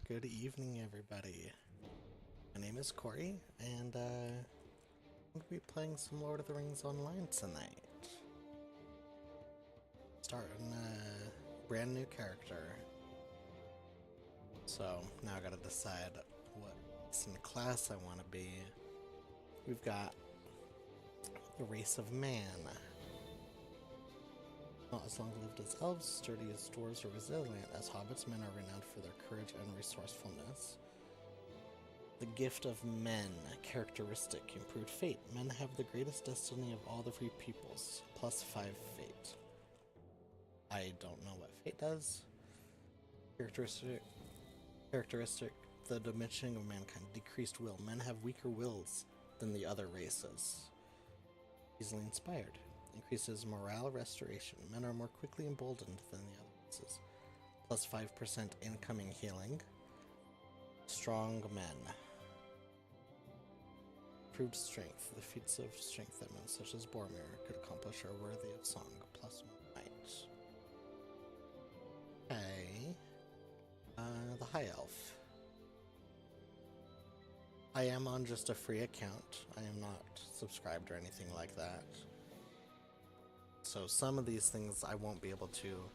Good evening, everybody. My name is Corey, and I'm going to be playing some Lord of the Rings Online tonight. Starting a brand new character. So now I gotta decide what class I want to be. We've got the race of man. Not as long-lived as elves, sturdy as dwarves, or resilient as hobbits, men are renowned for their courage and resourcefulness. The gift of men, characteristic, improved fate. Men have the greatest destiny of all the free peoples, plus 5 fate. I don't know what fate does. Characteristic, the diminishing of mankind, decreased will. Men have weaker wills than the other races. Easily inspired. Increases morale restoration. Men are more quickly emboldened than the other races. Plus 5% incoming healing. Strong men. Improved strength. The feats of strength that men such as Boromir could accomplish are worthy of song. Plus 1 might. Okay. The High Elf. I am on just a free account. I am not subscribed or anything like that. So some of these things I won't be able to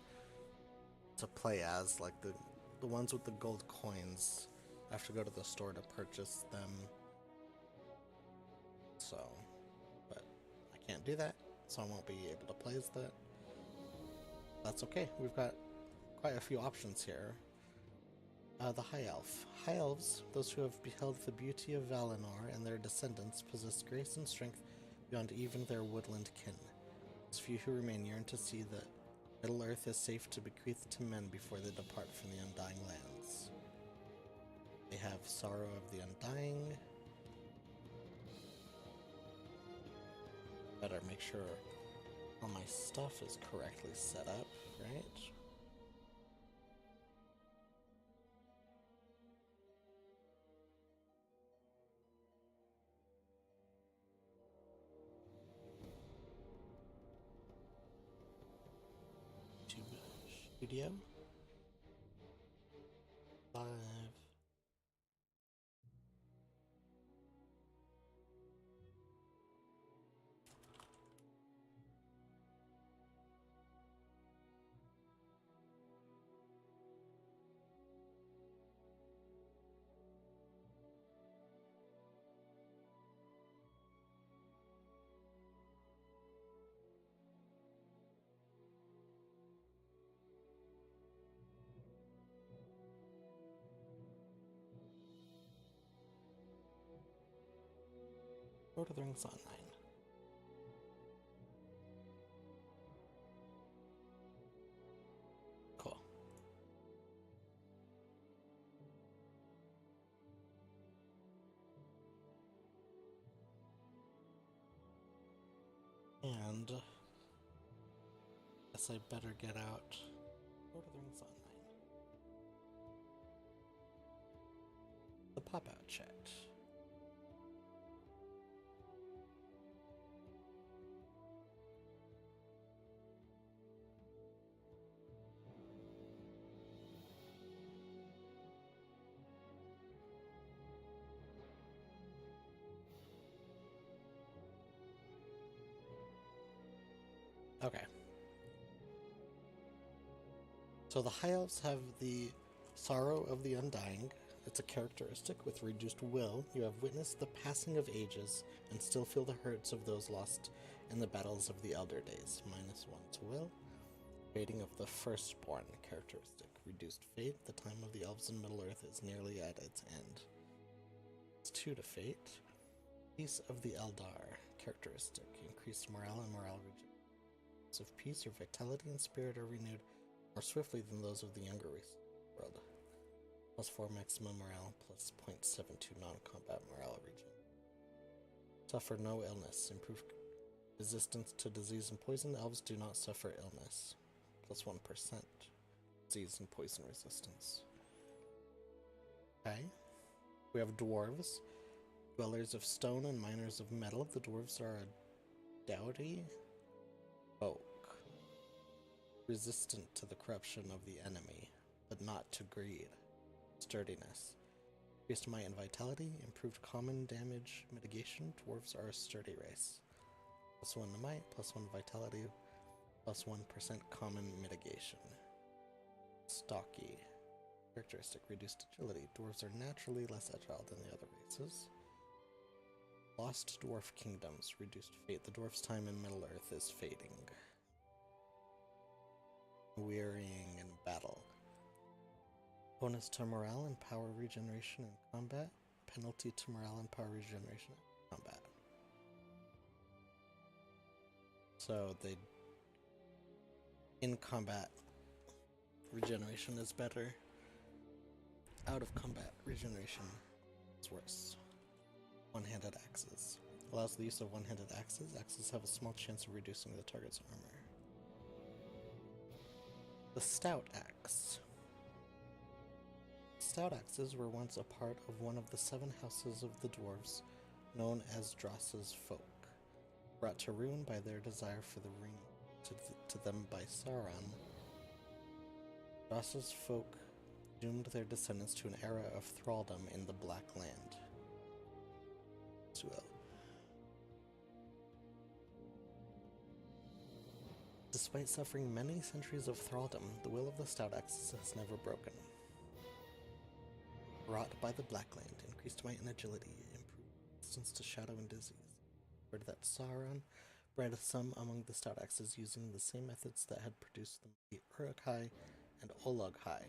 play as, like the ones with the gold coins. I have to go to the store to purchase them. So, but I can't do that, so I won't be able to play as that. That's okay. We've got quite a few options here. The High Elf. High Elves, those who have beheld the beauty of Valinor and their descendants, possess grace and strength beyond even their woodland kin. Those few who remain yearn to see that Middle-earth is safe to bequeath to men before they depart from the Undying Lands. They have Sorrow of the Undying. Better make sure all my stuff is correctly set up, right? Studio 5. Lord of the Rings Online. Cool. And guess I better get out Lord of the Rings Online. The pop-out chat. Okay. So the High Elves have the Sorrow of the Undying. It's a characteristic with reduced will. You have witnessed the passing of ages and still feel the hurts of those lost in the battles of the Elder Days. -1 to will. Fading of the Firstborn characteristic. Reduced fate. The time of the elves in Middle-earth is nearly at its end. It's 2 to fate. Peace of the Eldar characteristic. Increased morale and morale regeneration. Of peace or vitality and spirit are renewed more swiftly than those of the younger race world. +4 maximum morale, plus 0.72 non-combat morale region. Suffer no illness. Improved resistance to disease and poison. Elves do not suffer illness. +1% disease and poison resistance. Okay. We have dwarves. Dwellers of stone and miners of metal. The dwarves are a doughty folk, resistant to the corruption of the enemy, but not to greed. Sturdiness. Increased might and vitality, improved common damage mitigation. Dwarves are a sturdy race. +1 to might, +1 vitality, +1% common mitigation. Stocky. Characteristic, reduced agility. Dwarves are naturally less agile than the other races. Lost Dwarf Kingdoms. Reduced fate. The dwarf's time in Middle-earth is fading. Wearying in battle. Bonus to morale and power regeneration in combat. Penalty to morale and power regeneration in combat. So in combat, regeneration is better. Out of combat, regeneration is worse. One-handed axes. Allows the use of one-handed axes. Axes have a small chance of reducing the target's armor. The Stout Axe. Stout axes were once a part of one of the 7 houses of the dwarves, known as Dross's folk, brought to ruin by their desire for the ring to them by Sauron. Dross's folk doomed their descendants to an era of thraldom in the Black Land. Despite suffering many centuries of thraldom, the will of the Stout Axes has never broken. Wrought by the Blackland, increased might and agility, improved resistance to shadow and disease. Word that Sauron bred some among the Stout Axes using the same methods that had produced the Uruk-hai and Olog-hai.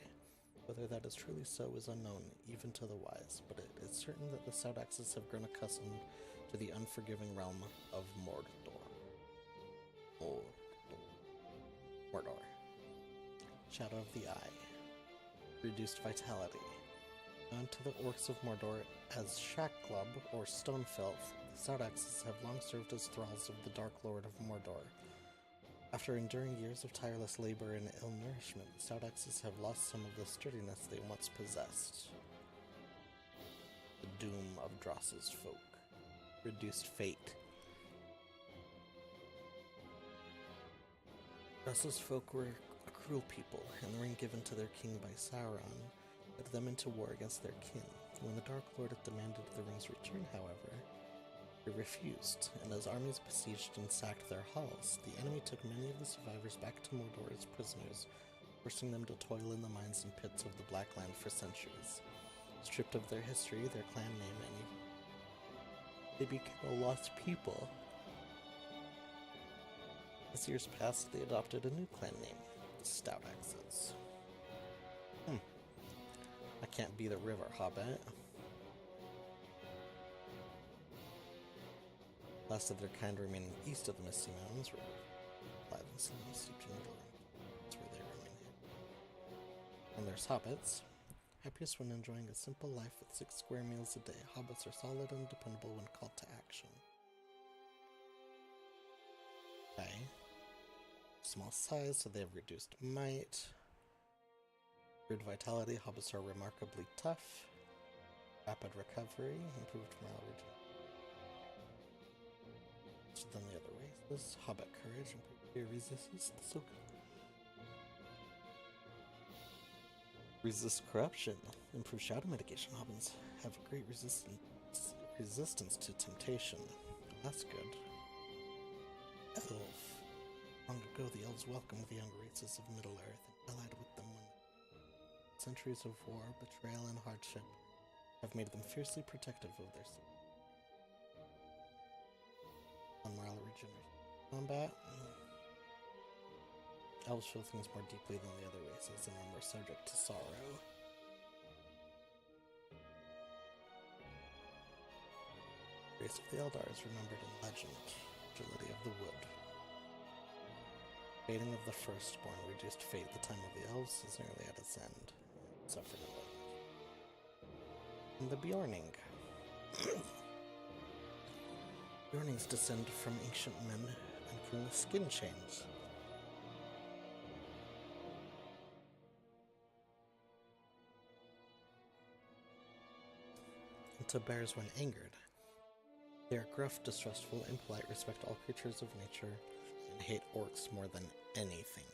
Whether that is truly so is unknown, even to the wise, but it is certain that the Stout Axes have grown accustomed to the unforgiving realm of Mordor. Shadow of the Eye. Reduced vitality. Known to the orcs of Mordor as Shaklub or Stone Filth, the Stout Axes have long served as thralls of the Dark Lord of Mordor. After enduring years of tireless labor and ill nourishment, the Stout Axes have lost some of the sturdiness they once possessed. The doom of Dross's folk. Reduced fate. Dross's folk were a cruel people, and the ring given to their king by Sauron led them into war against their kin. When the Dark Lord demanded the ring's return, however, they refused, and as armies besieged and sacked their halls, the enemy took many of the survivors back to Mordor as prisoners, forcing them to toil in the mines and pits of the Blackland for centuries. Stripped of their history, their clan name, and they became a lost people. As years passed, they adopted a new clan name, the Stout Axes. I can't be the river hobbit. Last of their kind remaining east of the Misty Mountains were alive and sleep steeped in Middle Earth. That's where they remain hidden. And there's hobbits. Happiest when enjoying a simple life with 6 square meals a day. Hobbits are solid and dependable when called to action. Okay. Small size, so they have reduced might. Good vitality, hobbits are remarkably tough. Rapid recovery, improved morale than the other races. Hobbit courage, improved fear resistance. So resist corruption, improved shadow mitigation. Hobbits have great resistance to temptation. That's good. Elf. Long ago, the elves welcomed the young races of Middle-earth and allied with them when centuries of war, betrayal, and hardship have made them fiercely protective of their city. On morale regeneration combat, elves feel things more deeply than the other races and are more subject to sorrow. The race of the Eldar is remembered in legend, agility of the wood. Fading of the firstborn, reduced fate. The time of the elves is nearly at its end. Suffering of it. And the Bjorning. Bjornings descend from ancient men and from the skin chains. Into bears when angered. They are gruff, distrustful, impolite, respect all creatures of nature, and hate orcs more than anything.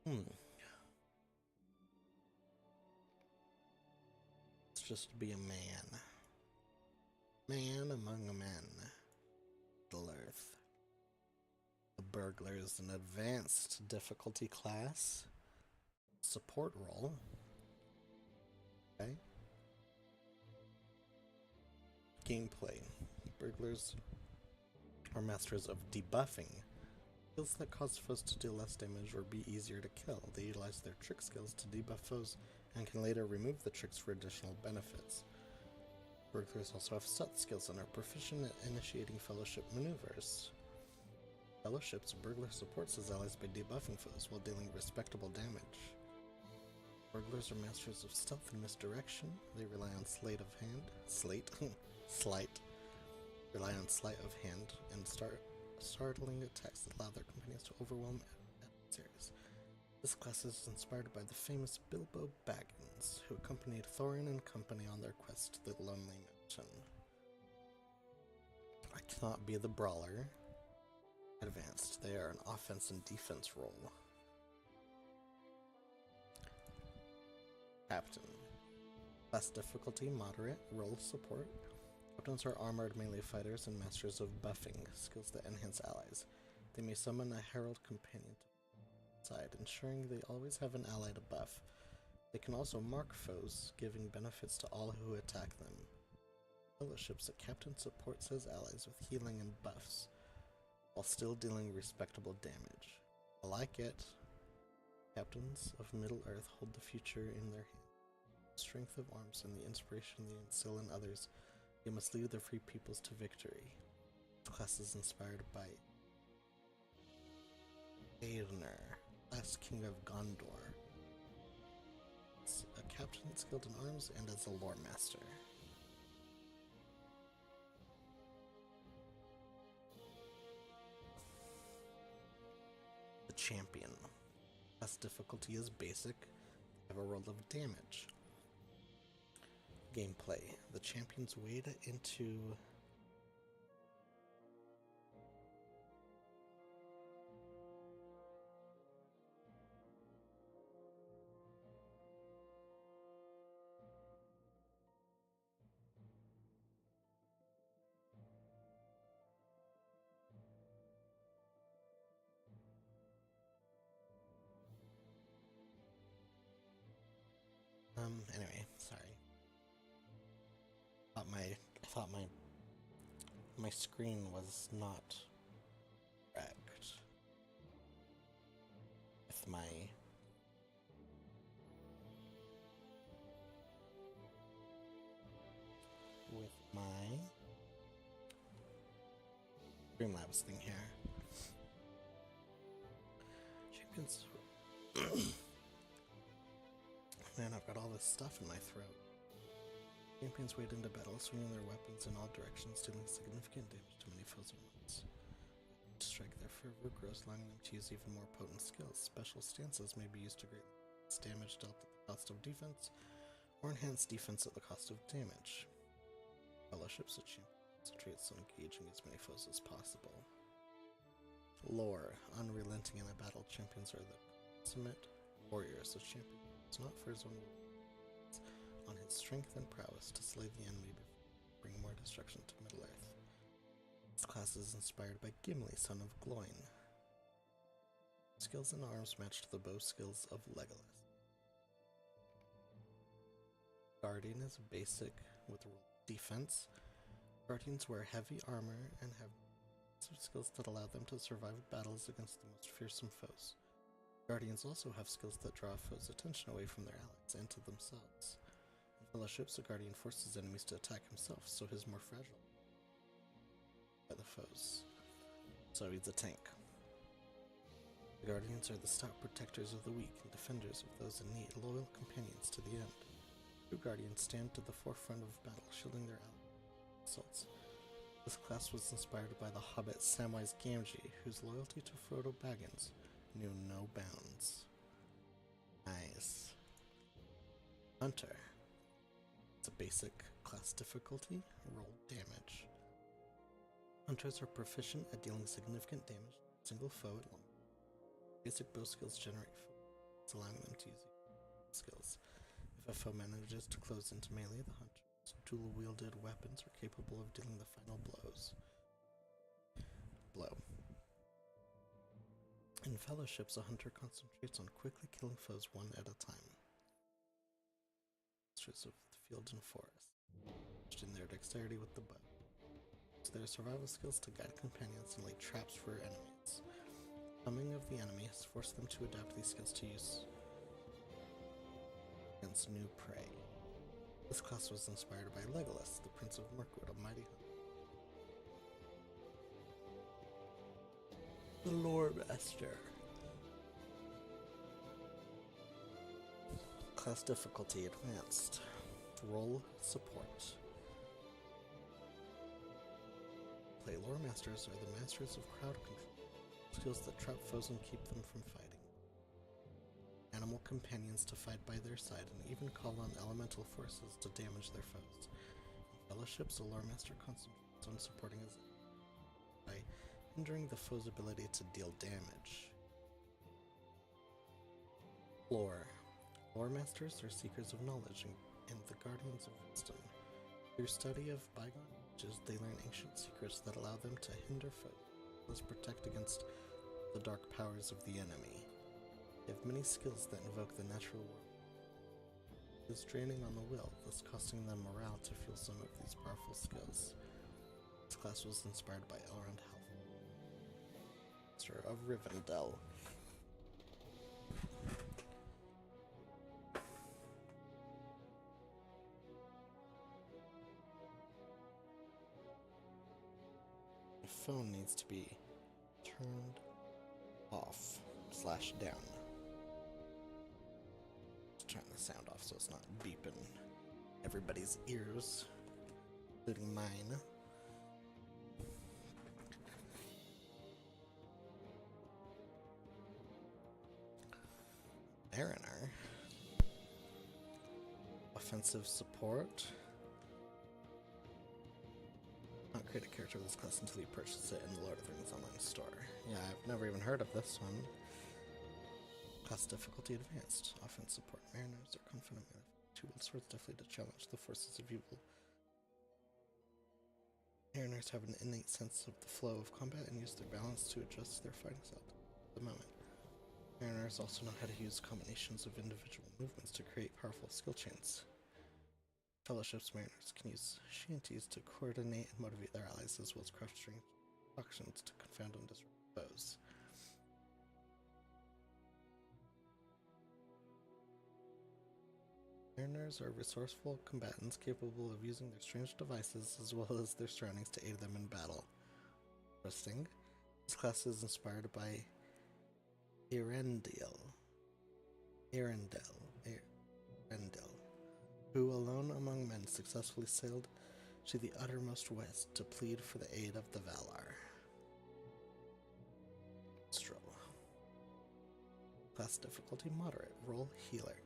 Hmm. Let's just be a man. Man among men. Middle Earth. The burglar is an advanced difficulty class. Support role. Okay. Gameplay. Burglars are masters of debuffing. Skills that cause foes to deal less damage or be easier to kill. They utilize their trick skills to debuff foes and can later remove the tricks for additional benefits. Burglars also have stealth skills and are proficient at initiating fellowship maneuvers. Fellowship's burglar supports his allies by debuffing foes while dealing respectable damage. Burglars are masters of stealth and misdirection. They rely on sleight of hand. Sleight. Rely on sleight of hand and startling attacks that allow their companions to overwhelm adversaries. This class is inspired by the famous Bilbo Baggins, who accompanied Thorin and company on their quest to the Lonely Mountain. I cannot be the brawler. Advanced. They are an offense and defense role. Captain. Class difficulty moderate. Role support. Captains are armored melee fighters and masters of buffing, skills that enhance allies. They may summon a herald companion to side, ensuring they always have an ally to buff. They can also mark foes, giving benefits to all who attack them. Fellowships, a captain supports his allies with healing and buffs, while still dealing respectable damage. I like it. Captains of Middle-earth hold the future in their hands. The strength of arms and the inspiration they instill in others, they must lead their free peoples to victory. This class is inspired by Eirnir, last king of Gondor. It's a captain skilled in arms and as a lore master. The champion. Class difficulty is basic. They have a roll of damage. Gameplay. The champions wade into anyway, sorry. I thought my screen was not correct. With my Streamlabs thing here. Champions. Man, I've got all this stuff in my throat. Champions wade into battle, swinging their weapons in all directions, dealing significant damage to many foes at once. To strike, their fervor grows, allowing them to use even more potent skills. Special stances may be used to greatly enhance damage dealt at the cost of defense, or enhance defense at the cost of damage. Fellowships, a champion concentrates on engaging as many foes as possible. Lore. Unrelenting in a battle, champions are the consummate warriors. A champion is not for his own on his strength and prowess to slay the enemy before bring more destruction to Middle-earth. This class is inspired by Gimli, son of Gloin. Skills and arms match the bow skills of Legolas. Guardian is basic with defense. Guardians wear heavy armor and have skills that allow them to survive battles against the most fearsome foes. Guardians also have skills that draw foes' attention away from their allies and to themselves. In Fellowships, a Guardian forces enemies to attack himself, so he's more fragile by the foes. So he's a tank. The Guardians are the stout protectors of the weak and defenders of those in need, loyal companions to the end. True Guardians stand to the forefront of battle, shielding their allies assaults. This class was inspired by the hobbit Samwise Gamgee, whose loyalty to Frodo Baggins knew no bounds. Nice. Hunter. It's a basic class difficulty, roll damage. Hunters are proficient at dealing significant damage to a single foe at once. Basic bow skills generate allowing them to use skills. If a foe manages to close into melee, the hunter's dual-wielded weapons are capable of dealing the final blow. In fellowships, a hunter concentrates on quickly killing foes one at a time. Masters of the field and forest, in their dexterity with the bow. Use their survival skills to guide companions and lay traps for enemies. Coming of the enemy has forced them to adapt these skills to use against new prey. This class was inspired by Legolas, the Prince of Mirkwood, a mighty hunter. The Lore Master. Class difficulty advanced. Role support. Play Lore Masters are the masters of crowd control, skills that trap foes and keep them from fighting. Animal companions to fight by their side and even call on elemental forces to damage their foes. In fellowships, a Lore Master concentrates on supporting his by hindering the foe's ability to deal damage. Lore. Lore Masters are seekers of knowledge and the guardians of wisdom. Through study of bygone ages, they learn ancient secrets that allow them to hinder foes, as protect against the dark powers of the enemy. They have many skills that invoke the natural world. It is draining on the will, thus costing them morale to feel some of these powerful skills. This class was inspired by Elrond Halford, Master of Rivendell. The phone needs to be turned off / down. Just turn the sound off so it's not beeping everybody's ears, including mine. Mariner. Offensive support. Not create a character of this class until you purchase it in the Lord of the Rings online store. Yeah, I've never even heard of this one. Class difficulty advanced. Offense support. Mariners are confident with two-wielded swords definitely to challenge the forces of evil. Mariners have an innate sense of the flow of combat and use their balance to adjust their fighting style at the moment. Mariners also know how to use combinations of individual movements to create powerful skill chains. Fellowships mariners can use shanties to coordinate and motivate their allies, as well as craft strange actions to confound and disrupt foes. Mariners are resourceful combatants capable of using their strange devices as well as their surroundings to aid them in battle. Interesting. This class is inspired by Erendil, who alone among men successfully sailed to the uttermost west to plead for the aid of the Valar. Stroll. Class difficulty moderate. Role healer.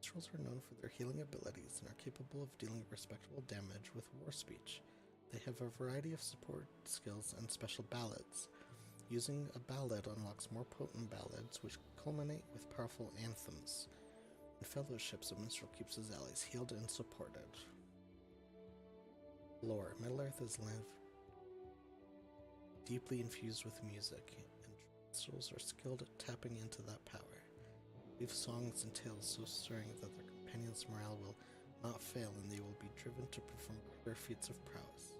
Trolls are known for their healing abilities and are capable of dealing respectable damage with war speech. They have a variety of support skills and special ballads. Using a ballad unlocks more potent ballads, which culminate with powerful anthems. In fellowships, a minstrel keeps his allies healed and supported. Lore. Middle-earth is land deeply infused with music, and minstrels are skilled at tapping into that power. They have songs and tales so stirring that their companions' morale will not fail, and they will be driven to perform greater feats of prowess.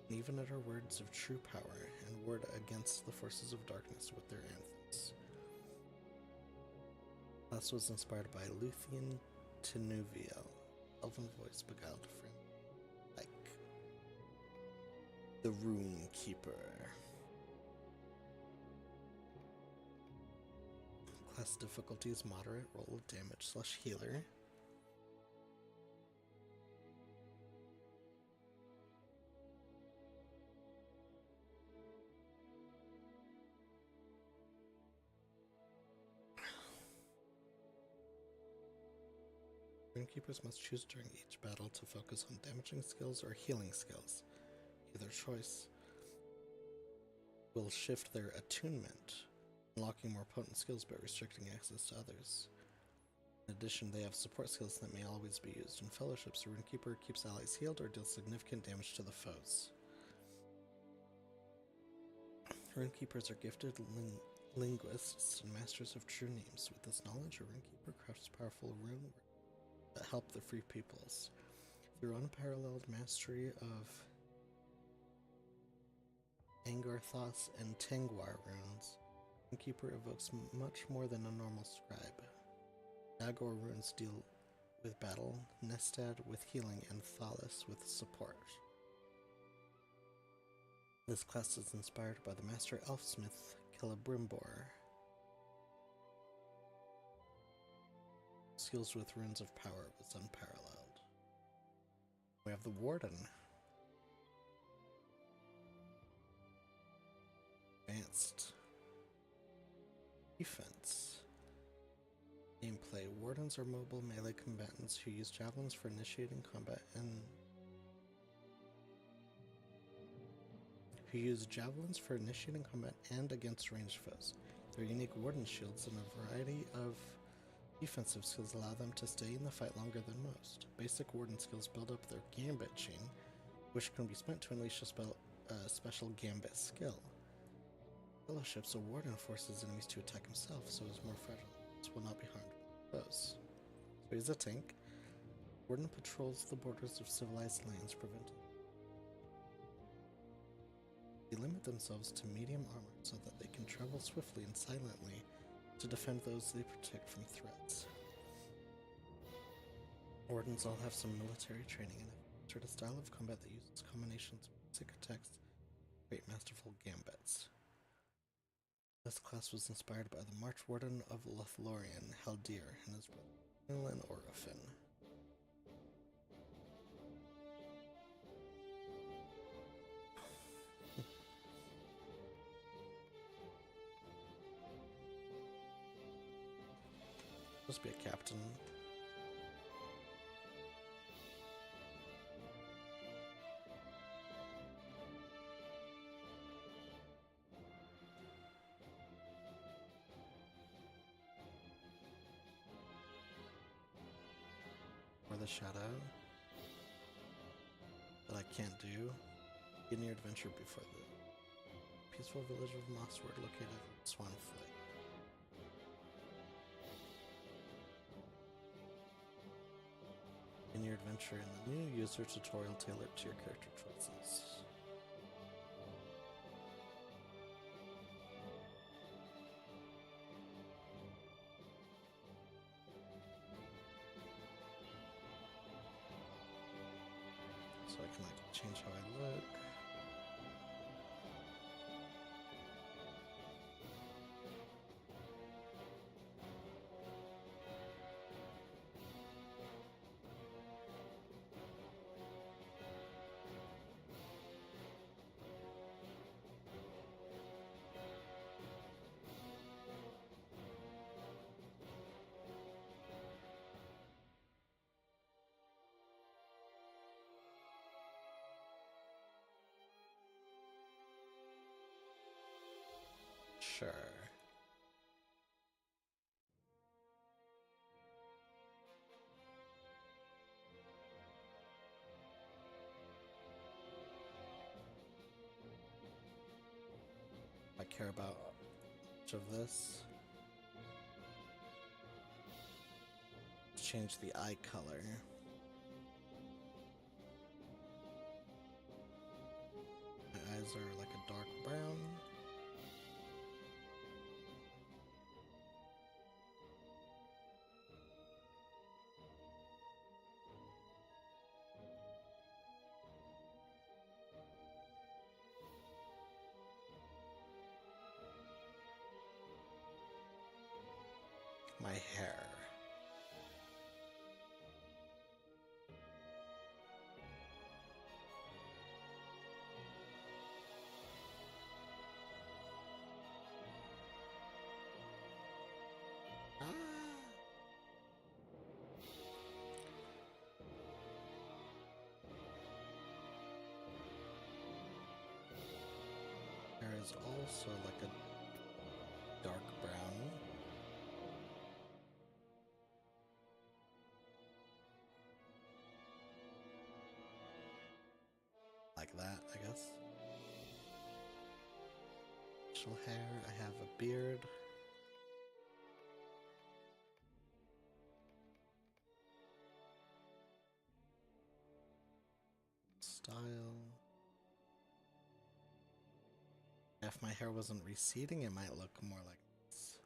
And even utter words of true power and ward against the forces of darkness with their anthems. Class was inspired by Luthien Tinuviel, elven voice beguiled friend like the Rune Keeper. Class difficulty is moderate. Roll of damage / healer. Runekeepers must choose during each battle to focus on damaging skills or healing skills. Either choice will shift their attunement unlocking more potent skills but restricting access to others. In addition, they have support skills that may always be used. In fellowships, a Runekeeper keeps allies healed or deals significant damage to the foes. Runekeepers are gifted linguists and masters of true names. With this knowledge, a Runekeeper crafts powerful rune that help the free peoples. Through unparalleled mastery of Angarthos and Tengwar runes, Runekeeper evokes much more than a normal scribe. Nagor runes deal with battle, Nestad with healing, and Thalis with support. This class is inspired by the Master Elfsmith Celebrimbor. Skills with runes of power was unparalleled. We have the Warden. Advanced defense. Gameplay. Wardens are mobile melee combatants who use javelins for initiating combat and against ranged foes. Their unique warden shields and a variety of defensive skills allow them to stay in the fight longer than most. Basic warden skills build up their gambit chain, which can be spent to unleash a special gambit skill. Fellowships, a warden forces enemies to attack himself, so is more fragile. This will not be harmed by foes. So he's a tank. Warden patrols the borders of civilized lands, preventing. They limit themselves to medium armor so that they can travel swiftly and silently to defend those they protect from threats. Wardens all have some military training and have mastered a style of combat that uses combinations of basic attacks to create masterful gambits. This class was inspired by the March Warden of Lothlorien, Haldir, and his brother and Orofin. Supposed to be a captain. Or the shadow that I can't do. Begin your adventure before the peaceful village of Mossward located in Swanflight. In your adventure in the new user tutorial tailored to your character choices. So I can change how I look. Sure. I care about much of this. Let's change the eye color. My eyes are like a dark brown. My hair. Ah. There is also like a dark brown. Like that, I guess. Facial hair, I have a beard. Style. If my hair wasn't receding, it might look more like this.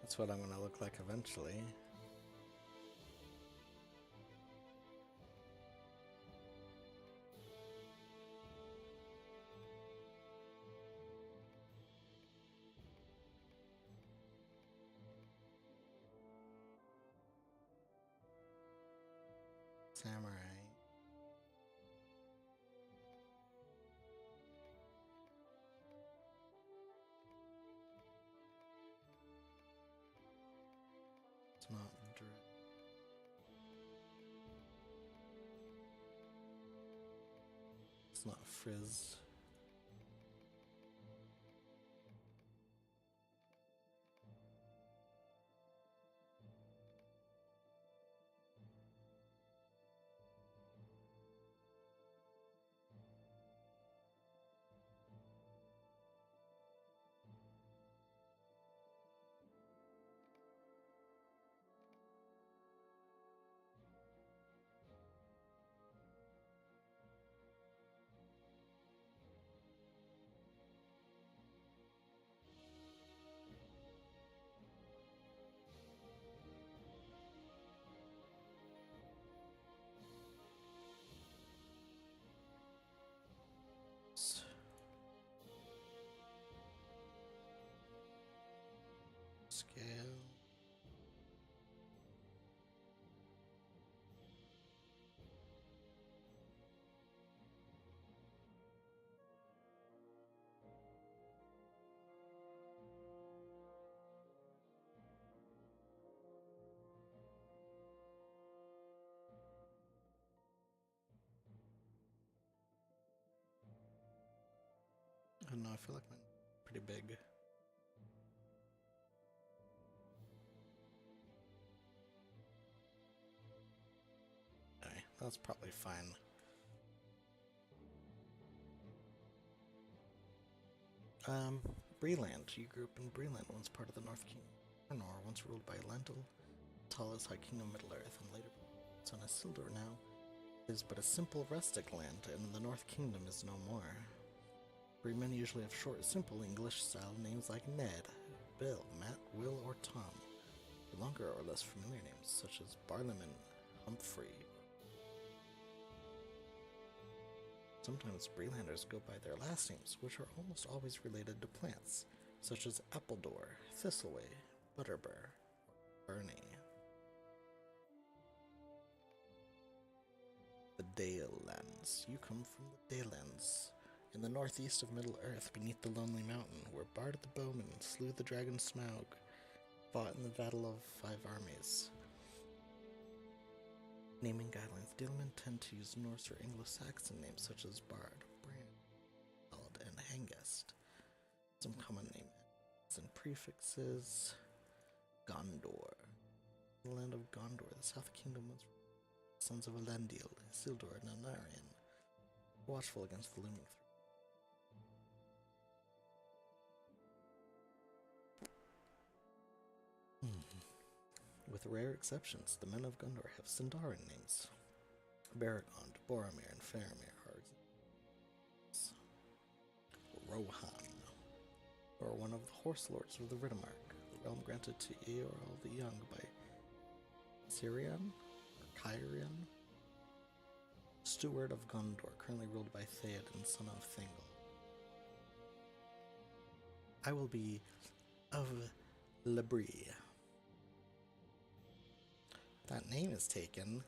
That's what I'm gonna look like eventually. Samurai. It's not drip. It's not frizz. Scale. I don't know, I feel like mine's pretty big. Okay, that's probably fine. Breland. You grew up in Breland, once part of the North Kingdom. Nor once ruled by Lentil, tallest High Kingdom of Middle Earth, and later son of Sildor now. It is but a simple rustic land, and the North Kingdom is no more. Freemen usually have short, simple English-style names like Ned, Bill, Matt, Will, or Tom. The longer or less familiar names, such as Barliman, Humphrey. Sometimes Brelanders go by their last names, which are almost always related to plants, such as Appledore, Thistleway, Butterbur, or Bernie. The Dale Lands. You come from the Dale Lands, in the northeast of Middle Earth, beneath the Lonely Mountain, where Bard the Bowman slew the dragon Smaug, fought in the Battle of Five Armies. Naming guidelines. Dalemen tend to use Norse or Anglo-Saxon names such as Bard, Brand, and Hengest. Some common names and prefixes. Gondor. The land of Gondor, the South Kingdom was sons of Elendil, Isildur, and Anarion, watchful against the looming threat. With rare exceptions, the men of Gondor have Sindarin names. Baragond, Boromir, and Faramir are examples. Rohan, or one of the Horse Lords of the Riddermark, the realm granted to Eorl the Young by Cyrian, or Kyrian, Steward of Gondor, currently ruled by Theoden, son of Thingol. I will be of Labrie. That name is taken.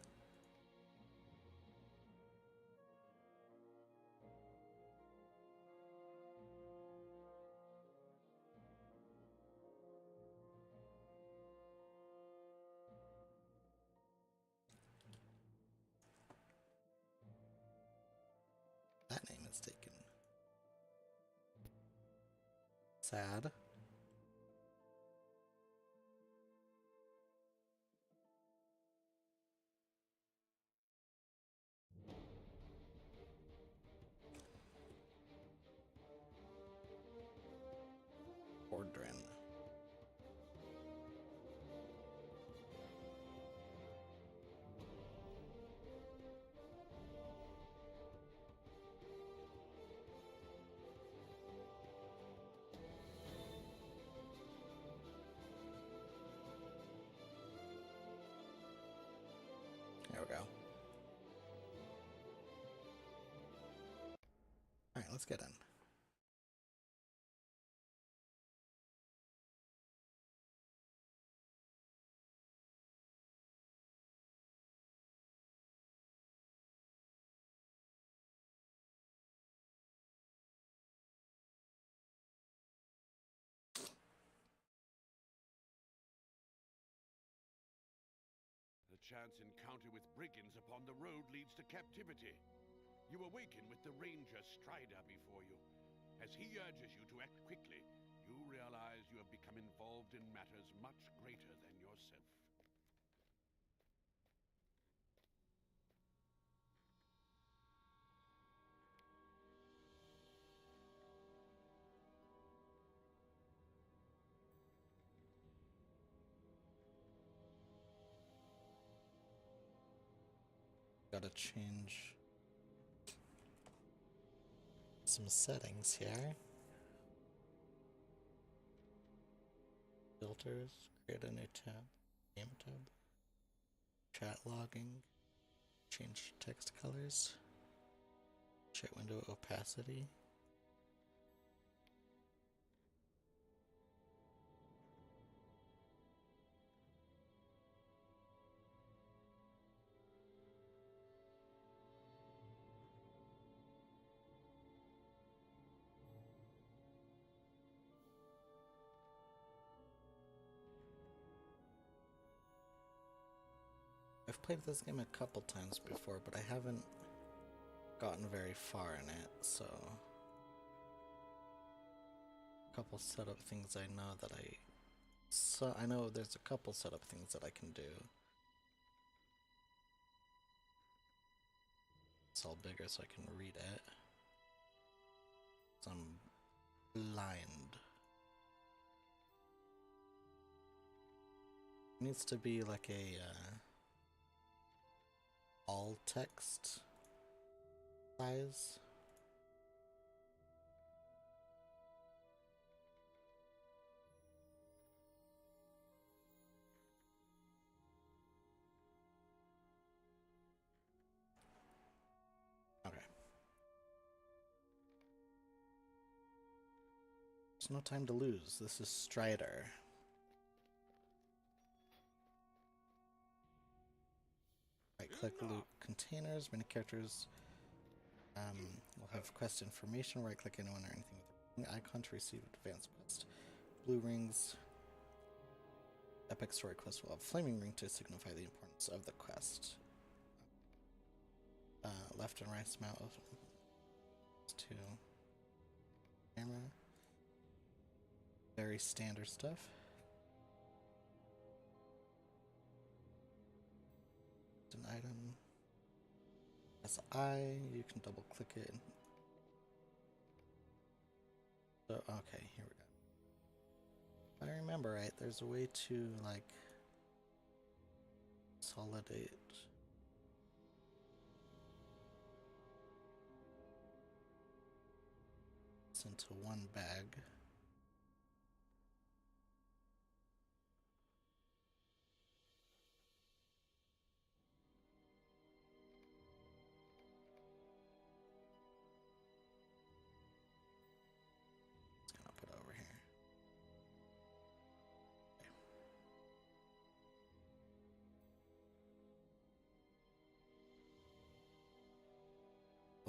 That name is taken. Sad. Ordrin. There we go. Alright, let's get in. The chance encounter with brigands upon the road leads to captivity. You awaken with the Ranger Strider before you. As he urges you to act quickly, you realize you have become involved in matters much greater than yourself. Gotta change some settings here. Filters, create a new tab, game tab, chat logging, change text colors, chat window opacity. I've played this game a couple times before, but I haven't gotten very far in it, so a couple setup things I know that I know there's a couple setup things that I can do. It's all bigger so I can read it. So I'm blind. It needs to be like a all text size. Okay. There's no time to lose. This is Strider. Right click loot containers. Many characters will have quest information. Right click anyone or anything with a ring icon to receive advanced quest. Blue rings. Epic story quest will have flaming ring to signify the importance of the quest. Left and right mouse to camera. Very standard stuff. It's an item. As you can double click it. So, okay, here we go. If I remember right, there's a way to like consolidate this into one bag.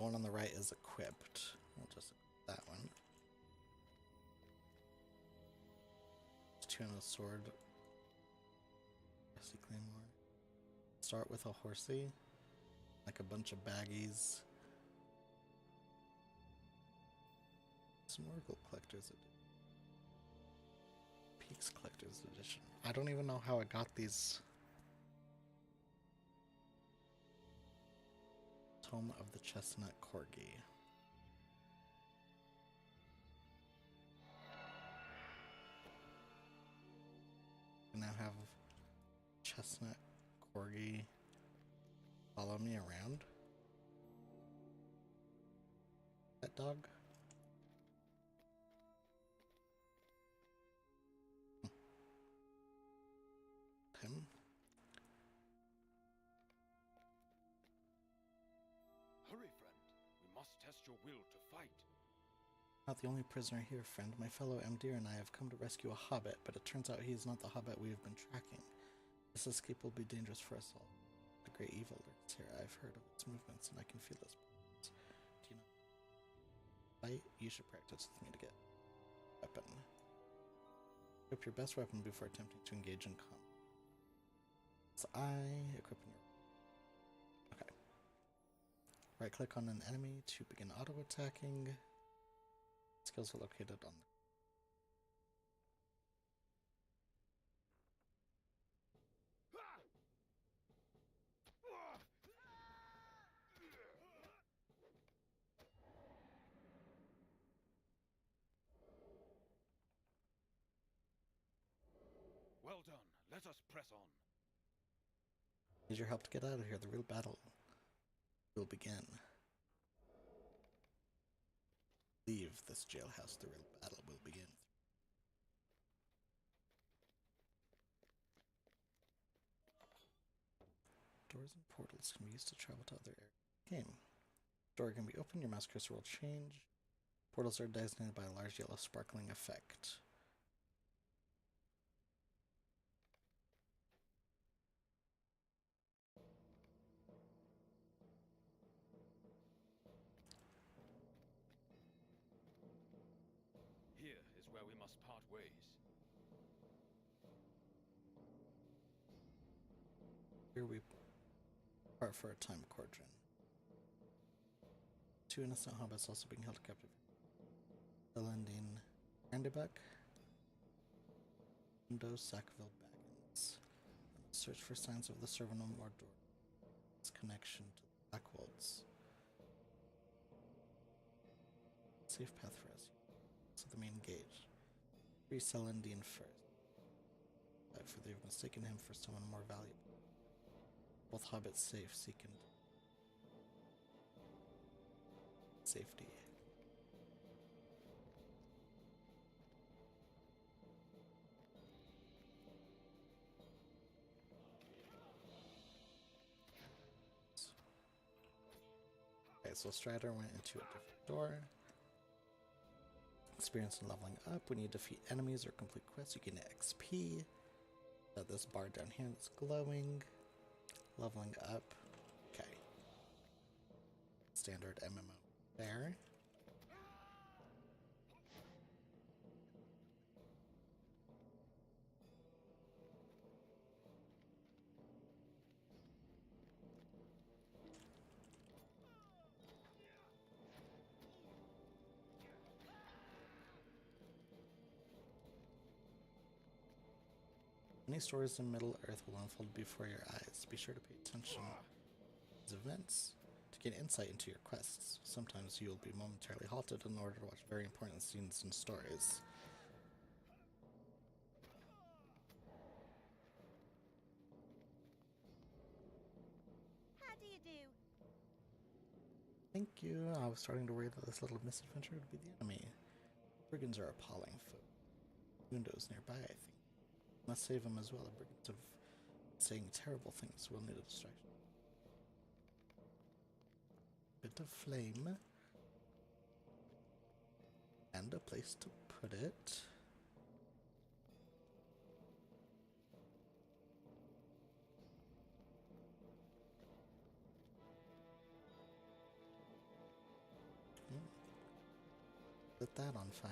one on the right is equipped. We'll just equip that one. Two on a sword. Horsey claymore. Start with a horsey. Like a bunch of baggies. Some Oracle Collector's Edition. Peaks Collector's Edition. I don't even know how I got these. Tome of the Chestnut Corgi. I now have Chestnut Corgi follow me around. That dog. Him. Hurry, friend. We must test your will to fight. Not the only prisoner here, friend. My fellow Amdir and I have come to rescue a hobbit, but it turns out he is not the hobbit we have been tracking. This escape will be dangerous for us all. The great evil lurks here. I've heard of its movements, and I can feel its presence. Do you know? Fight? You should practice with me to get a weapon. Equip your best weapon before attempting to engage in combat. So I equip your... Okay. Right-click on an enemy to begin auto-attacking. Skills are located on the... Well done. Let us press on. Need your help to get out of here. The real battle will begin. Leave this jailhouse. The real battle will begin. Doors and portals can be used to travel to other areas of the game. Door can be opened, your mouse cursor will change. Portals are designated by a large yellow sparkling effect. Here is where we must part ways. Here we part for a time, Cordrin. 2 innocent hobbits also being held captive. Elendine Brandybuck, Undo Sackville Baggins. Search for signs of the Servant of Mordor. Its connection to the Blackwolds. Safe path for us. So the main gauge. Free Elendine first. For they've mistaken him for someone more valuable. Both hobbits safe, seeking safety. Okay, so Strider went into a different door. Experience and leveling up. When you defeat enemies or complete quests, you gain XP. Got this bar down here that's glowing. Leveling up. Okay. Standard MMO there. Many stories in Middle Earth will unfold before your eyes. Be sure to pay attention to these events to get insight into your quests. Sometimes you will be momentarily halted in order to watch very important scenes and stories. How do you do? Thank you. I was starting to worry that this little misadventure would be the enemy. Brigands are appalling foe. Windows nearby, I think. Must save him as well. The brigands of saying terrible things will need a distraction. Bit of flame. And a place to put it. Set that on fire.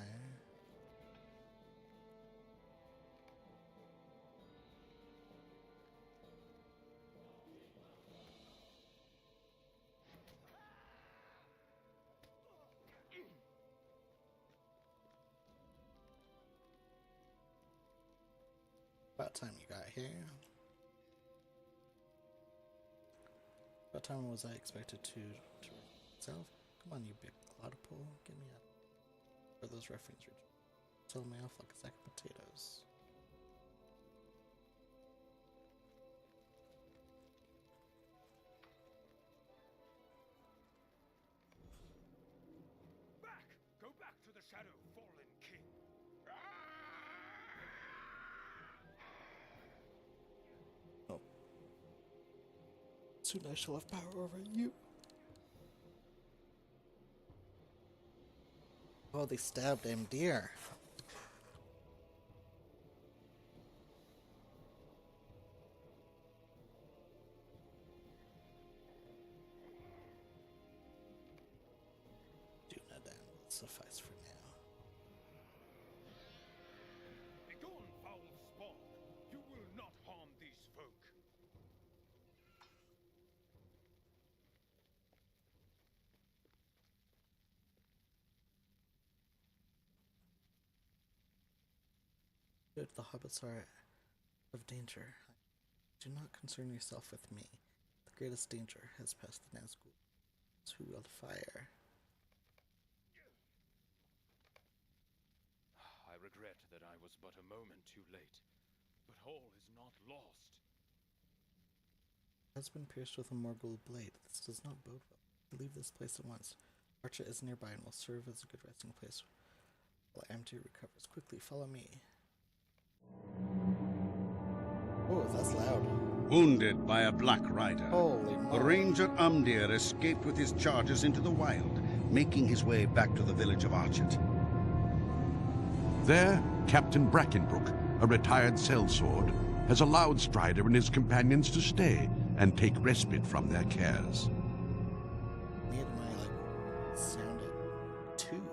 About time you got here. What time was I expected to myself? Come on, you big clodpole. Get me out. Where those ruffians reach? Sell me off like a sack of potatoes. Back! Go back to the shadow, fallen king! Oh. Soon I shall have power over you. Oh, they stabbed him, dear. Dunadan will suffice for now. Begone, foul spawn! You will not harm these folk! Good, the hobbits are of danger. Do not concern yourself with me. The greatest danger has passed the Nazgûl. Who will fire? I regret that I was but a moment too late, but all is not lost. Has been pierced with a Morgul blade. This does not bode well. Leave this place at once. Archer is nearby and will serve as a good resting place while Amdir recovers. Quickly, follow me. Oh, that's loud. Wounded by a Black Rider, Holy the moly. ranger Umdir escaped with his charges into the wild, making his way back to the village of Archet. There, Captain Brackenbrook, a retired sellsword, has allowed Strider and his companions to stay and take respite from their cares. Made my sounded tube.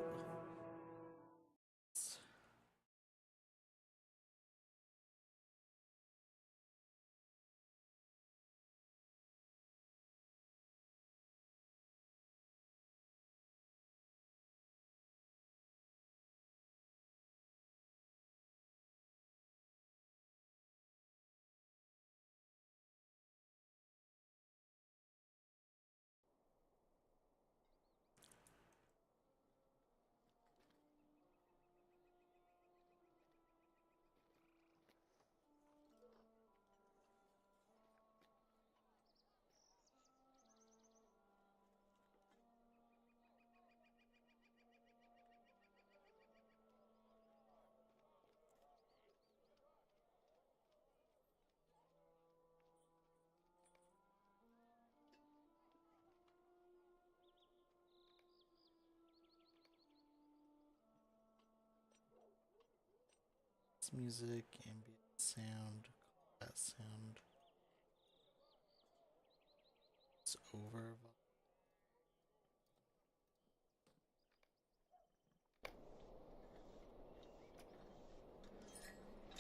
Music, ambient sound, that sound. It's over.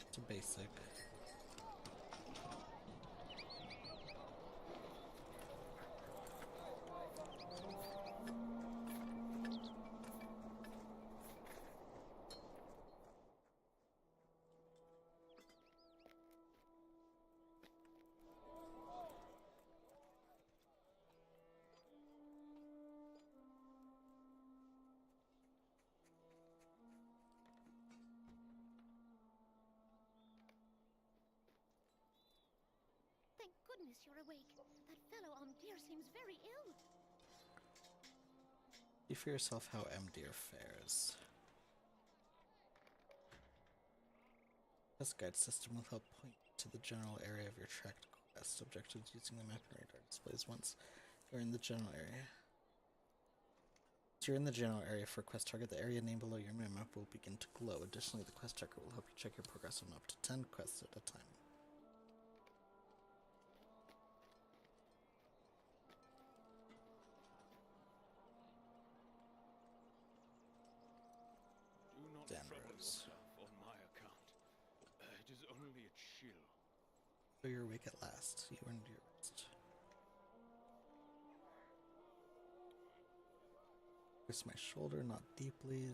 It's a basic. Thank goodness you're awake. That fellow Amdir seems very ill. See for yourself how Amdir fares. This guide system will help point to the general area of your tracked quest. Objectives using the map and radar displays once you're in the general area. Once you're in the general area for a quest target, the area name below your map will begin to glow. Additionally, the quest tracker will help you check your progress on up to 10 quests at a time. So you're awake at last. You earned your rest. Press my shoulder, not deeply.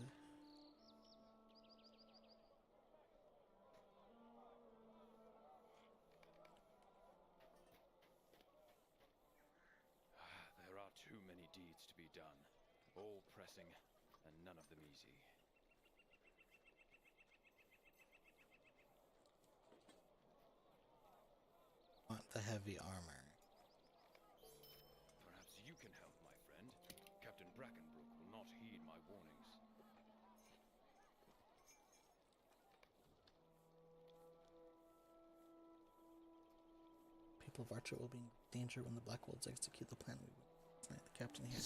There are too many deeds to be done, all pressing, and none of them easy. Want the heavy armor. Perhaps you can help, my friend. Captain Brackenbrook will not heed my warnings. People of Archer will be in danger when the Black Wolves execute the plan we tonight. The captain here.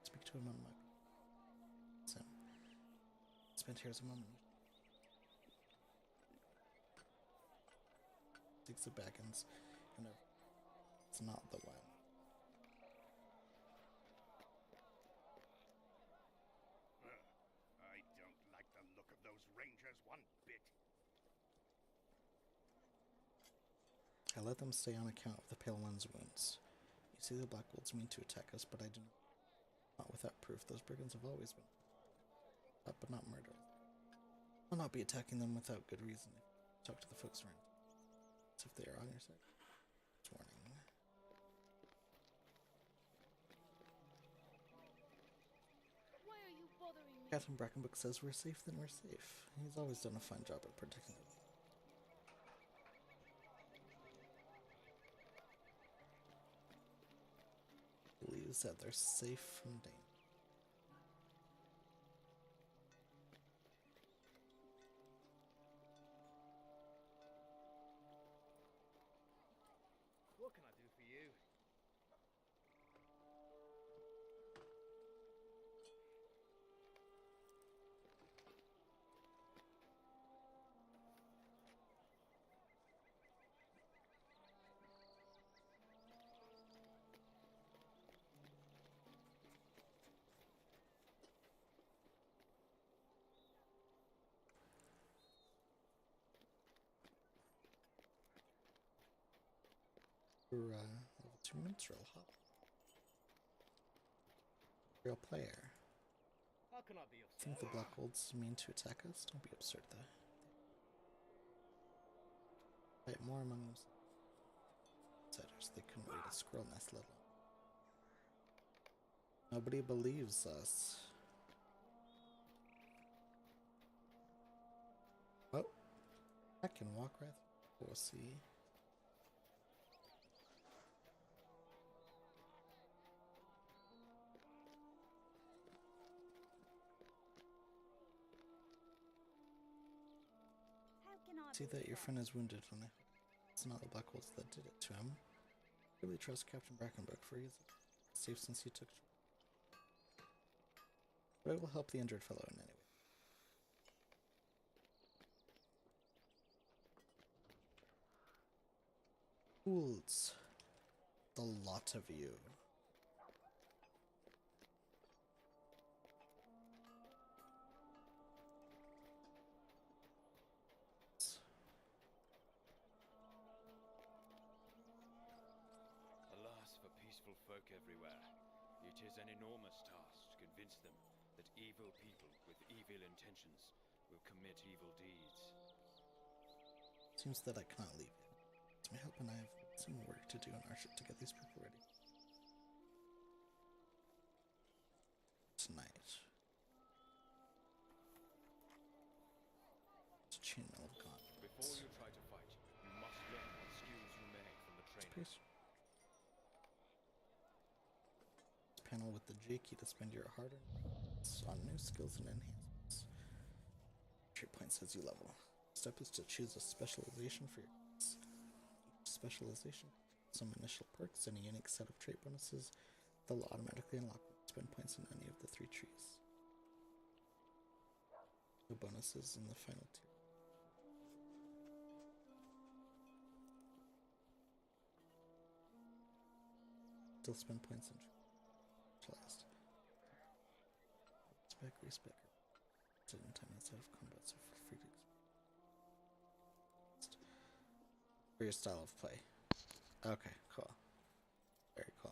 Speak to him on my. Sam. Spent here as a moment. Takes the Baggins, and it's not the one. I don't like the look of those rangers one bit. I let them stay on account of the Pale One's wounds. You see the Black Wolves mean to attack us, but I do not without proof. Those brigands have always been up, but not murder. I'll not be attacking them without good reason. Talk to the folks around. See if they are on your side. It's warning. Why are you bothering me? Captain Brackenbook says we're safe, then we're safe. He's always done a fine job at protecting us. Believes that they're safe from danger. What can I do for you? Level 2 minstrel, huh? Real player. How can I be of Think the service? Black Wolves mean to attack us? Don't be absurd, though. Fight more among themselves. Outsiders, they couldn't wait a squirrel nest level. Nobody believes us. Oh, I can walk right through. We'll see. How can I See be that your of friend is wounded, and I hope it's not the Black Wolves that did it to him. I really trust Captain Brackenbrook, for he's safe since he took. But I will help the injured fellow in any way. Fools. The lot of you. Alas for peaceful folk everywhere. It is an enormous task to convince them that evil people with evil intentions will commit evil deeds. Seems that I cannot leave you. It's my help and I have some work to do in our ship to get these people ready. Tonight. It's chainmail of God. Before you try to fight, you must learn what skills you may from the trainer. This panel with the J key to spend your hard-earned on new skills and enhancements. Trait points as you level. Step is to choose a specialization for your class. Each specialization, some initial perks, and a unique set of trait bonuses they'll automatically unlock when you spend points in any of the 3 trees. The bonuses in the final tier. Still spend points in specialized. Respect. In time instead of combat, so for free to For your style of play. Okay, cool. Very cool.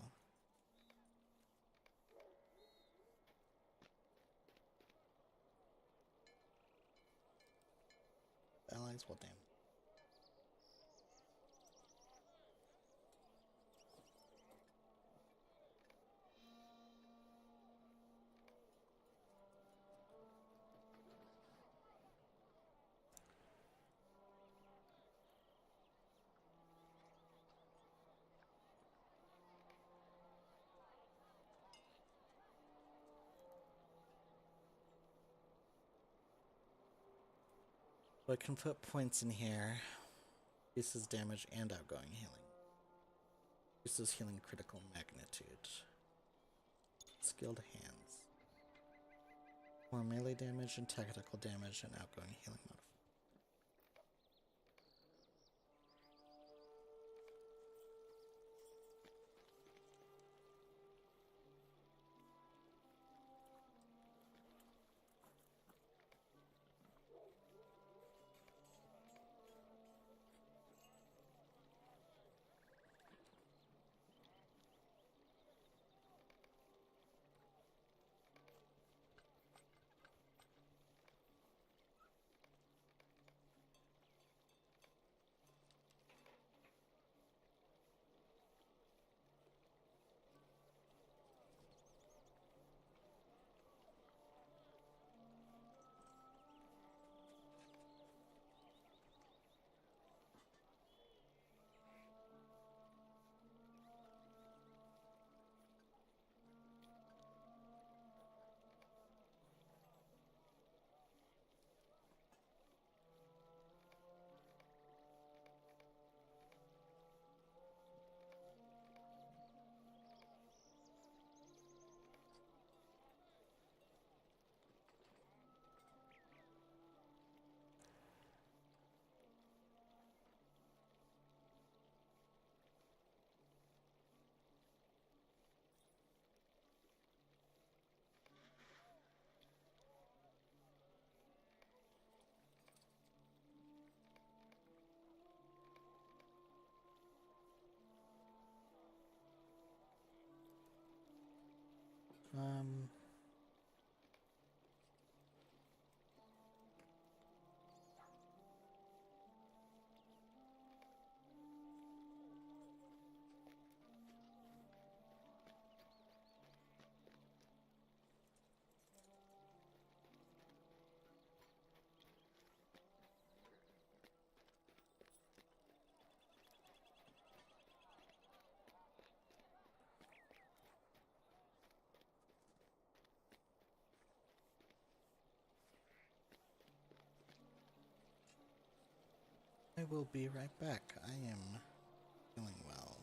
Allies will damage. So I can put points in here. Increases damage and outgoing healing. Increases healing critical magnitude. Skilled hands. More melee damage and tactical damage and outgoing healing modifier. Um, I will be right back. I am feeling well.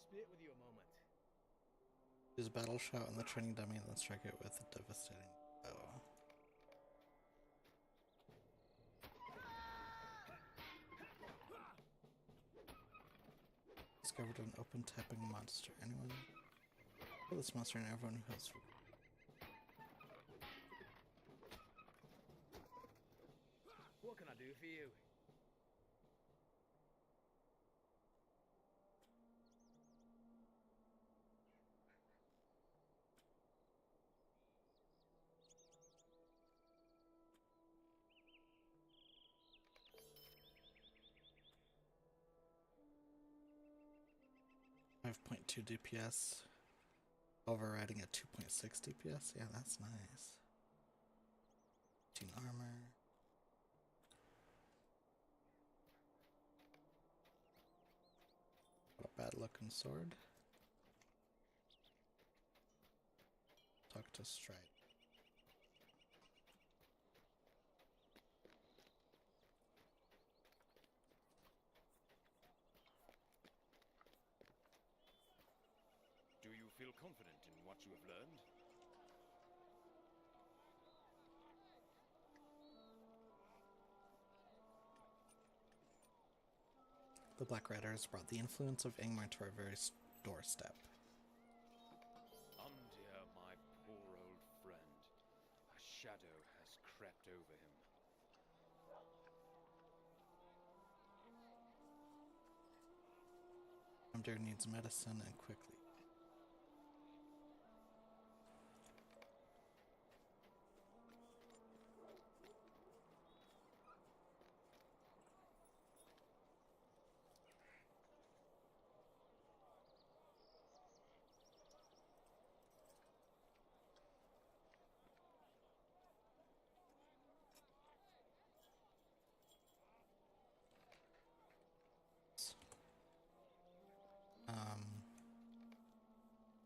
spit with you a moment. Use battle shout on the training dummy and then strike it with a devastating bow. Discovered an open tapping monster. Anyone? Kill this monster and everyone who has. What can I do for you? .2 DPS, overriding at 2.6 DPS. Yeah, that's nice. 15 armor. What a bad looking sword. Talk to Stride. Do you feel confident in what you have learned? The Black Riders brought the influence of Ingmar to our very doorstep. Dear, my poor old friend. A shadow has crept over him. Amdir needs medicine and quickly.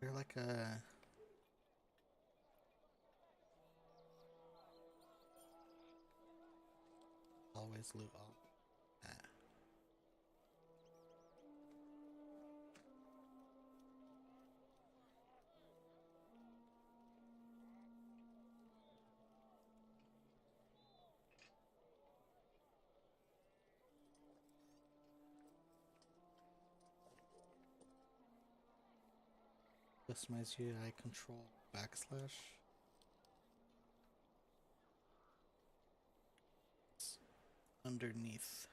They're like a always loot all. Customize UI control backslash. It's underneath.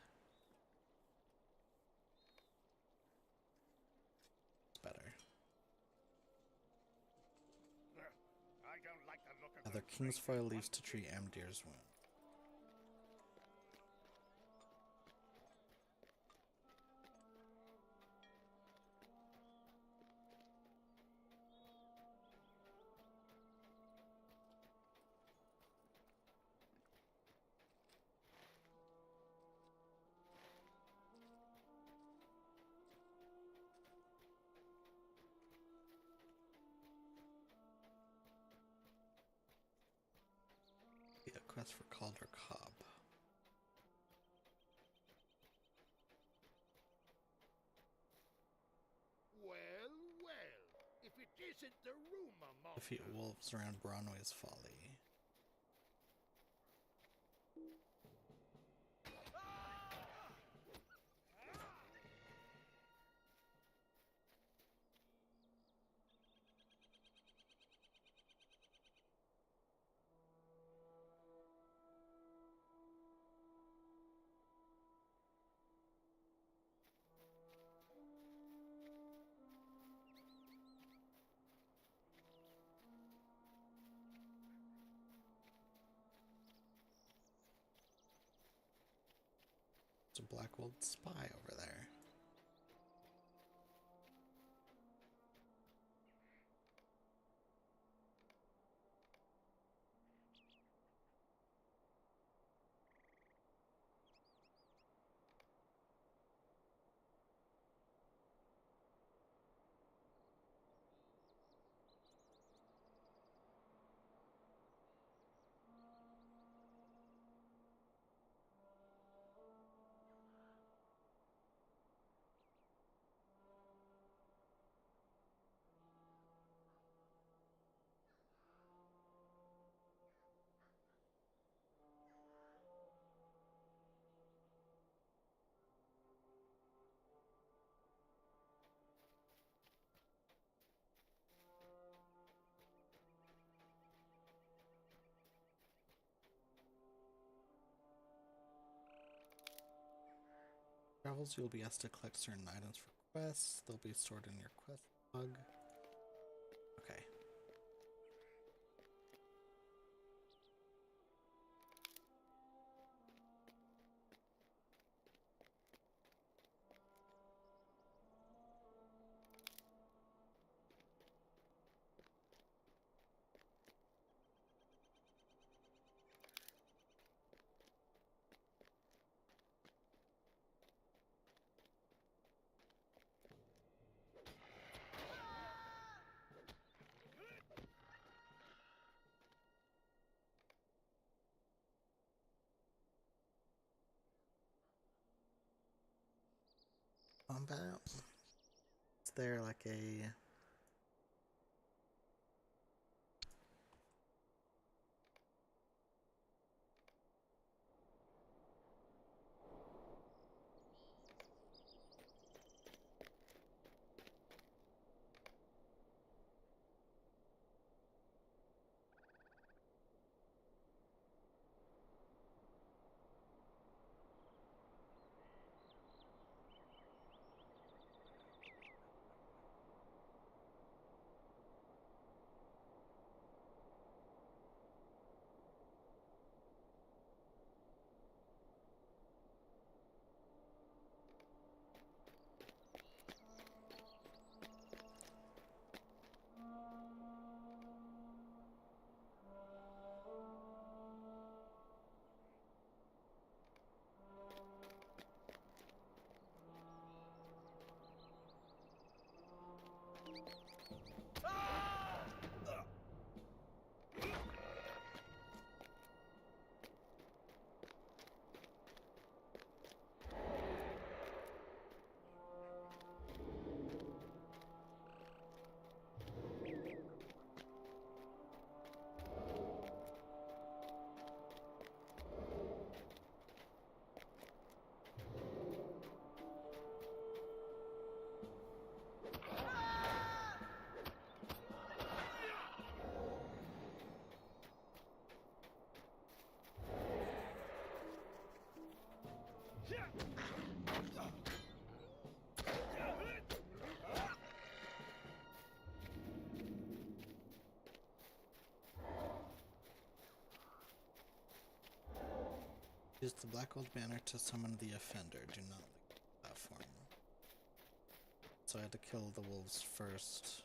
It's better. I don't like the look of Other those King's Foil rangers leaves one to treat Amdir's wound. A quest for Calder Cobb. Well, well, if it isn't the rumor monger. Defeat wolves around Bronway's Folly. There's a Black Wolf spy over there. travels, you'll be asked to collect certain items for quests. They'll be stored in your quest log. Okay. Combat. Is there like a use the black gold banner to summon the offender. Do not leave the platform. So I had to kill the wolves first.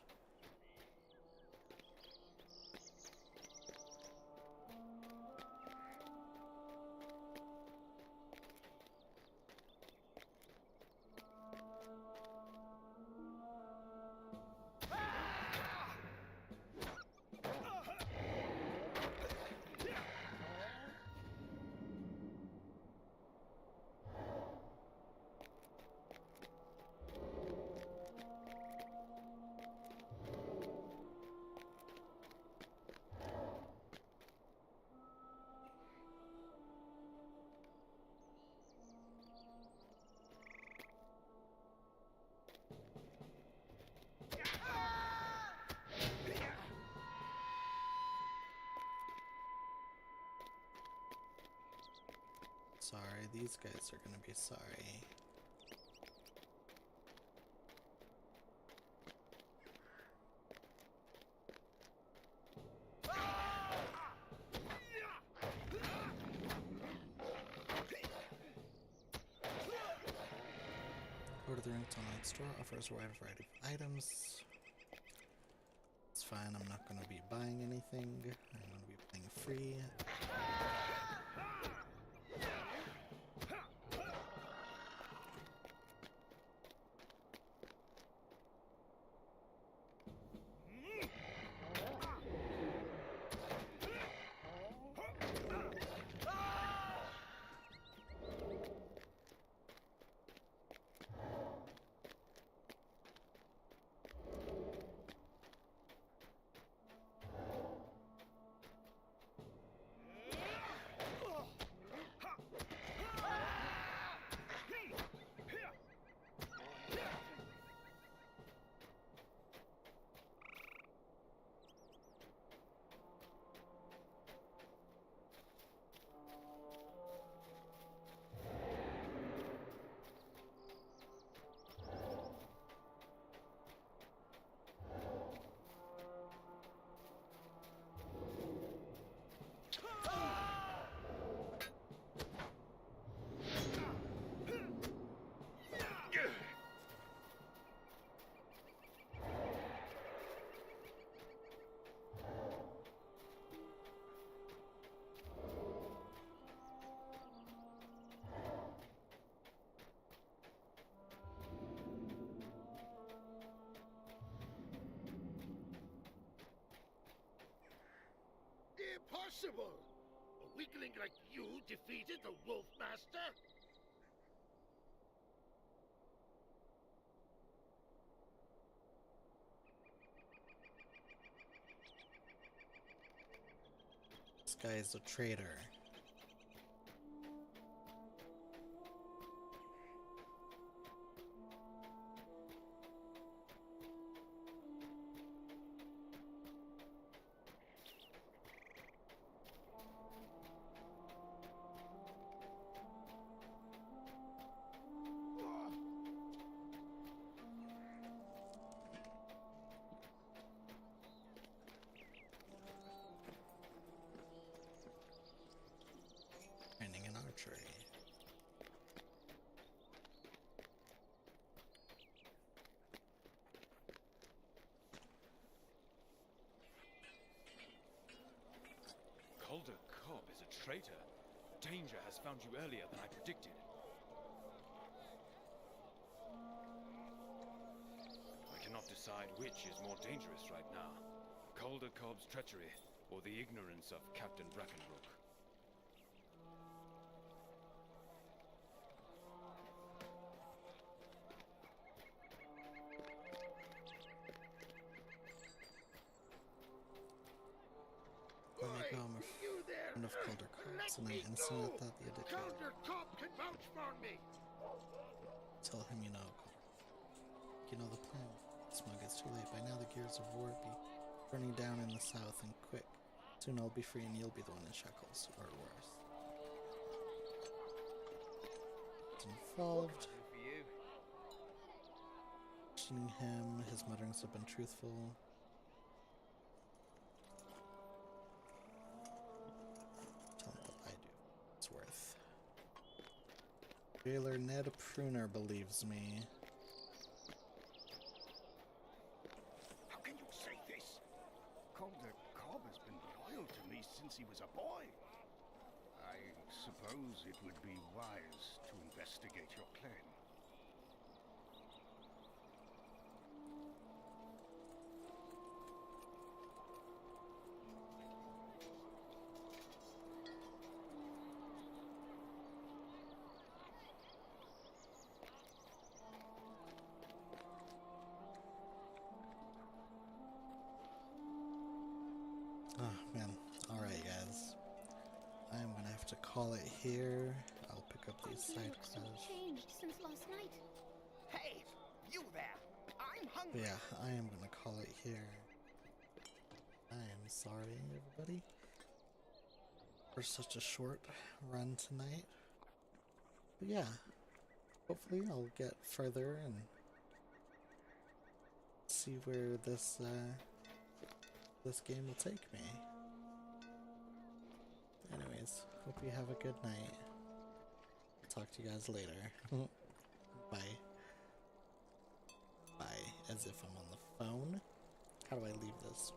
Sorry, these guys are gonna be sorry. Go to the Ring's online store, offers a wide variety of items. It's fine, I'm not gonna be buying anything. I'm gonna be playing free. Impossible! A weakling like you defeated the Wolf Master? This guy is a traitor. Training in archery. Calder Cobb is a traitor. Danger has found you earlier than I predicted. I cannot decide which is more dangerous right now. Calder Cobb's treachery, or the ignorance of Captain Brackenbrook. Let me go, I'm a You there! friend of Calder Cobb's, and I Let me instantly go! thought the addict. Calder Cobb can vouch for me! Tell him you know. You know the plan. Smug, it's too late. By now the gears of war be burning down in the south, and quick. Soon I'll be free and you'll be the one in shackles, or worse. It's involved. Do for you. Questioning him, his mutterings have been truthful. Tell him what I do. It's worth. Jailer Ned Pruner believes me. How can you say this? Calder Cobb has been loyal to me since he was a boy. I suppose it would be wise to investigate your claim. Oh man. Alright guys. I'm gonna have to call it here. I'll pick up these You side look so quests. changed since last night. Hey, you there! I'm But hungry. yeah, I am gonna call it here. I am sorry, everybody, for such a short run tonight. But yeah, hopefully I'll get further and see where this game will take me. Anyways, hope you have a good night. Talk to you guys later. Bye. Bye. As if I'm on the phone. How do I leave this?